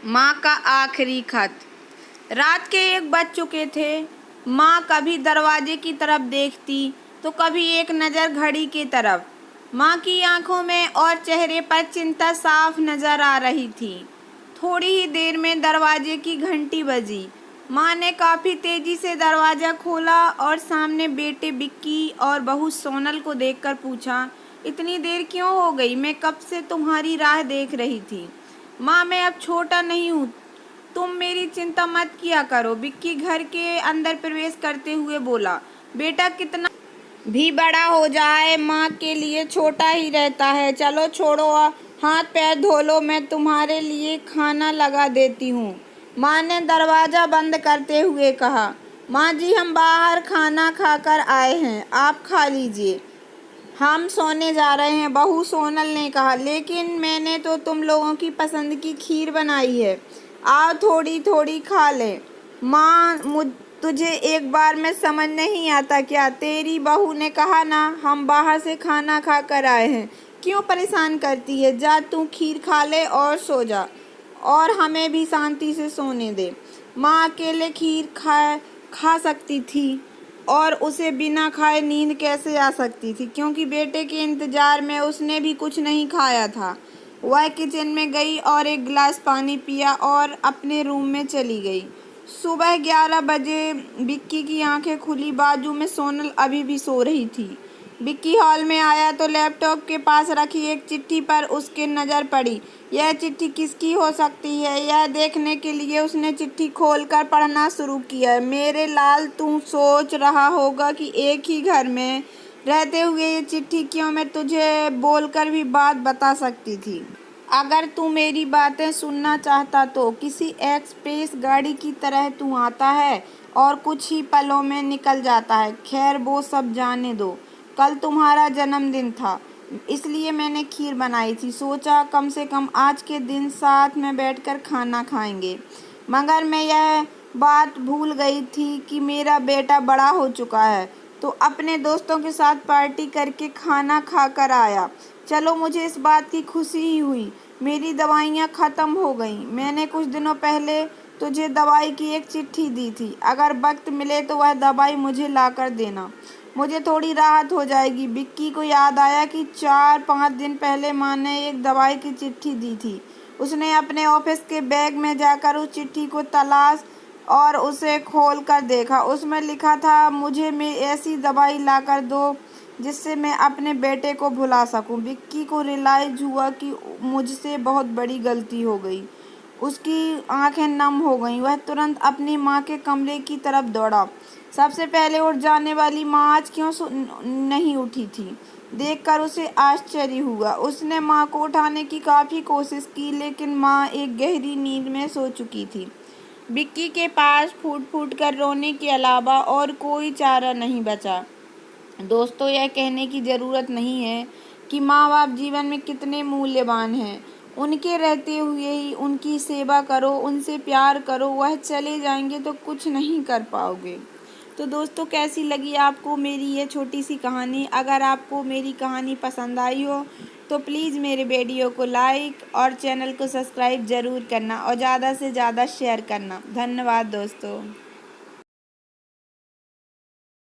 माँ का आखिरी खत। रात के 1 बज चुके थे। माँ कभी दरवाजे की तरफ देखती तो कभी एक नज़र घड़ी की तरफ। माँ की आंखों में और चेहरे पर चिंता साफ नजर आ रही थी। थोड़ी ही देर में दरवाजे की घंटी बजी। माँ ने काफ़ी तेज़ी से दरवाज़ा खोला और सामने बेटे बिक्की और बहू सोनल को देखकर पूछा, इतनी देर क्यों हो गई? मैं कब से तुम्हारी राह देख रही थी। माँ, मैं अब छोटा नहीं हूँ, तुम मेरी चिंता मत किया करो। बिक्की घर के अंदर प्रवेश करते हुए बोला, बेटा कितना भी बड़ा हो जाए माँ के लिए छोटा ही रहता है। चलो छोड़ो, हाथ पैर धो लो, मैं तुम्हारे लिए खाना लगा देती हूँ। माँ ने दरवाज़ा बंद करते हुए कहा, माँ जी हम बाहर खाना खाकर आए हैं, आप खा लीजिए, हम सोने जा रहे हैं। बहू सोनल ने कहा, लेकिन मैंने तो तुम लोगों की पसंद की खीर बनाई है, आओ थोड़ी थोड़ी खा ले। माँ, तुझे एक बार में समझ नहीं आता क्या? तेरी बहू ने कहा ना, हम बाहर से खाना खा कर आए हैं, क्यों परेशान करती है? जा तू खीर खा ले और सो जा, और हमें भी शांति से सोने दे। माँ अकेले खीर खा सकती थी और उसे बिना खाए नींद कैसे आ सकती थी, क्योंकि बेटे के इंतज़ार में उसने भी कुछ नहीं खाया था। वह किचन में गई और एक गिलास पानी पिया और अपने रूम में चली गई। सुबह 11 बजे बिक्की की आंखें खुली। बाजू में सोनल अभी भी सो रही थी। बिक्की हॉल में आया तो लैपटॉप के पास रखी एक चिट्ठी पर उसकी नज़र पड़ी। यह चिट्ठी किसकी हो सकती है? यह देखने के लिए उसने चिट्ठी खोलकर पढ़ना शुरू किया। मेरे लाल, तू सोच रहा होगा कि एक ही घर में रहते हुए ये चिट्ठी क्यों? मैं तुझे बोलकर भी बात बता सकती थी। अगर तू मेरी बातें सुनना चाहता तो किसी एक्सप्रेस गाड़ी की तरह तू आता है और कुछ ही पलों में निकल जाता है। खैर वो सब जाने दो। कल तुम्हारा जन्मदिन था, इसलिए मैंने खीर बनाई थी। सोचा कम से कम आज के दिन साथ में बैठकर खाना खाएंगे। मगर मैं यह बात भूल गई थी कि मेरा बेटा बड़ा हो चुका है, तो अपने दोस्तों के साथ पार्टी करके खाना खाकर आया। चलो, मुझे इस बात की खुशी ही हुई। मेरी दवाइयाँ ख़त्म हो गईं। मैंने कुछ दिनों पहले तुझे दवाई की एक चिट्ठी दी थी। अगर वक्त मिले तो वह दवाई मुझे लाकर देना, मुझे थोड़ी राहत हो जाएगी। बिक्की को याद आया कि 4-5 दिन पहले माँ ने एक दवाई की चिट्ठी दी थी। उसने अपने ऑफिस के बैग में जाकर उस चिट्ठी को तलाश और उसे खोल कर देखा। उसमें लिखा था, मुझे ऐसी दवाई लाकर दो जिससे मैं अपने बेटे को भुला सकूं। बिक्की को रियलाइज हुआ कि मुझसे बहुत बड़ी गलती हो गई। उसकी आंखें नम हो गईं। वह तुरंत अपनी माँ के कमरे की तरफ दौड़ा। सबसे पहले उठ जाने वाली माँ आज क्यों नहीं उठी थी, देखकर उसे आश्चर्य हुआ। उसने माँ को उठाने की काफ़ी कोशिश की, लेकिन माँ एक गहरी नींद में सो चुकी थी। बिक्की के पास फूट फूट कर रोने के अलावा और कोई चारा नहीं बचा। दोस्तों, यह कहने की ज़रूरत नहीं है कि माँ बाप जीवन में कितने मूल्यवान हैं। उनके रहते हुए ही उनकी सेवा करो, उनसे प्यार करो। वह चले जाएंगे तो कुछ नहीं कर पाओगे। तो दोस्तों, कैसी लगी आपको मेरी ये छोटी सी कहानी? अगर आपको मेरी कहानी पसंद आई हो तो प्लीज़ मेरे वीडियो को लाइक और चैनल को सब्सक्राइब ज़रूर करना और ज़्यादा से ज़्यादा शेयर करना। धन्यवाद दोस्तों।